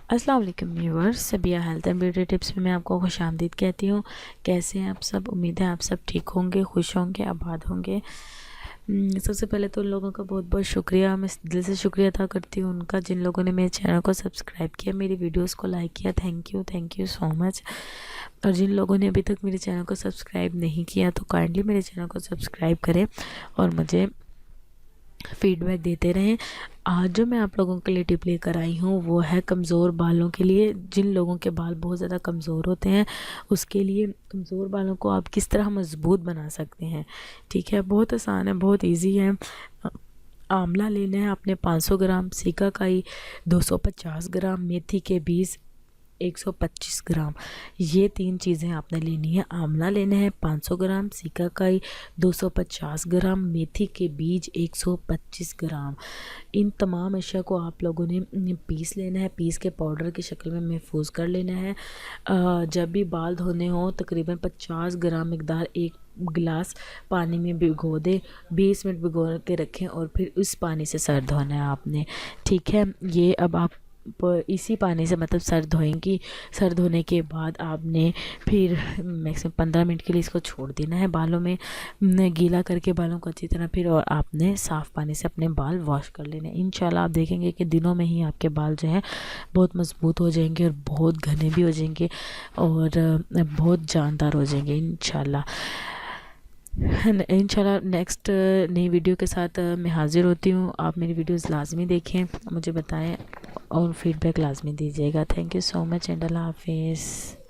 अस्सलाम वालेकुम viewers, Sabiya health and beauty tips में मैं आपको खुशामदीद कहती हूँ। कैसे हैं आप सब? उम्मीद है आप सब ठीक होंगे, खुश होंगे, आबाद होंगे। सबसे पहले तो उन लोगों का बहुत बहुत शुक्रिया, मैं दिल से शुक्रिया अदा करती हूँ उनका जिन लोगों ने मेरे चैनल को सब्सक्राइब किया, मेरी वीडियोस को लाइक किया। Thank you so much. और जिन लोगों ने अभी तक मेरे चैनल को सब्सक्राइब नहीं किया तो काइंडली मेरे चैनल को सब्सक्राइब करें और मुझे फीडबैक देते रहें। आज जो मैं आप लोगों के लिए टिप लेकर आई हूँ वो है कमज़ोर बालों के लिए। जिन लोगों के बाल बहुत ज़्यादा कमज़ोर होते हैं उसके लिए कमज़ोर बालों को आप किस तरह मज़बूत बना सकते हैं। ठीक है, बहुत आसान है, बहुत इजी है। आंवला लेना है आपने 500 ग्राम, सीकाकाई 250 ग्राम, मेथी के बीज 125 ग्राम। ये 3 चीज़ें आपने लेनी है। आंवला लेना है 500 ग्राम, सीकाकाई 250 ग्राम, मेथी के बीज 125 ग्राम। इन तमाम अशिया को आप लोगों ने पीस लेना है, पीस के पाउडर की शक्ल में महफूज कर लेना है। जब भी बाल धोने हो तकरीबन 50 ग्राम मकदार एक गिलास पानी में भिगो दे, 20 मिनट भिगो के रखें और फिर उस पानी से सर धोना है आपने। ठीक है, ये अब आप इसी पानी से मतलब सर धोएंगी। सर धोने के बाद आपने फिर मैक्सिमम 15 मिनट के लिए इसको छोड़ देना है बालों में, गीला करके बालों को अच्छी तरह। फिर और आपने साफ़ पानी से अपने बाल वॉश कर लेने। इंशाल्लाह आप देखेंगे कि दिनों में ही आपके बाल जो हैं बहुत मज़बूत हो जाएंगे और बहुत घने भी हो जाएंगे और बहुत जानदार हो जाएंगे इंशाल्लाह। नेक्स्ट नई वीडियो के साथ मैं हाज़िर होती हूँ। आप मेरी वीडियोस लाजमी देखें, मुझे बताएं और फीडबैक लाजमी दीजिएगा। Thank you so much and अल्लाह हाफिज़।